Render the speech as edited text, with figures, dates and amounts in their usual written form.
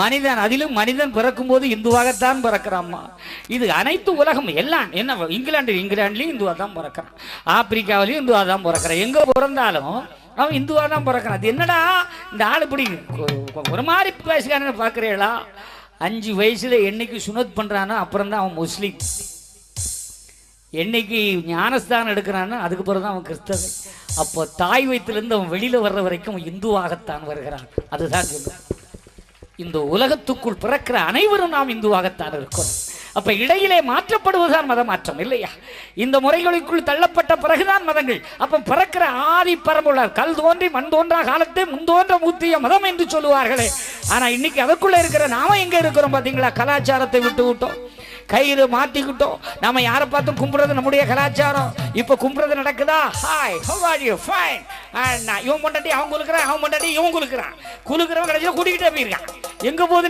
மனிதன், அதிலும் மனிதன் பிறக்கும் போது இந்துவாகத்தான் பிறக்கிறாம்மா. இது அனைத்து உலகம் எல்லாம் என்ன, இங்கிலாந்துலயும் இந்துவா தான் பிறக்கிறான், ஆப்பிரிக்காவிலையும் இந்துவா தான் பிறக்கிறான், எங்க பிறந்தாலும் அவன் இந்துவா தான் பிறக்கிறான். அது என்னடா இந்த ஆள் இப்படி ஒரு மாதிரி பேசுகிறான்னு பார்க்குறீங்களா? 5 வயசுல என்னைக்கு சுனத் பண்றானோ அப்புறம் தான் அவன் முஸ்லீம், என்னைக்கு ஞானஸ்தானம் எடுக்கிறானோ அதுக்கு பிறகு தான் அவன் கிறிஸ்தவன். அப்போ தாய் வயிற்றிலிருந்து அவன் வெளியில வர்ற வரைக்கும் அவன் இந்துவாகத்தான் வருகிறான். அதுதான் சொல்லுவான். இந்த உலகத்துக்குள் பிறக்கிற அனைவரும் நாம் இந்துவாகத்தான் இருக்கிறோம். அப்ப இடையிலே மாற்றப்படுவதுதான் மத மாற்றம் இல்லையா? இந்த முறைகளுக்குள் தள்ளப்பட்ட பிறகுதான் மதங்கள். அப்ப பிறக்கிற ஆதி பரம்புள்ளார் கல் தோன்றி மண் தோன்றா காலத்தை முன்தோன்ற மூத்திய மதம் என்று சொல்லுவார்களே. ஆனா இன்னைக்கு அதுக்குள்ள இருக்கிற நாம எங்க இருக்கிறோம் பாத்தீங்களா? கலாச்சாரத்தை விட்டு விட்டோம், கயிறு மாட்டிக்கிட்டோம். நாம யாரை பார்த்தும் கும்பிடுறது நம்முடைய கலாச்சாரம். இப்ப கும்பிடுறது நடக்குதா? Hi, how are you? Fine. இவன் பொண்டாட்டி அவன் குலுக்குறான், அவன் பொண்டாட்டி இவன் குலுக்குறான், குலுக்குறவன் கடைசியில் கூட்டிக்கிட்டே போயிருக்கான். எங்க போகுதுன்னு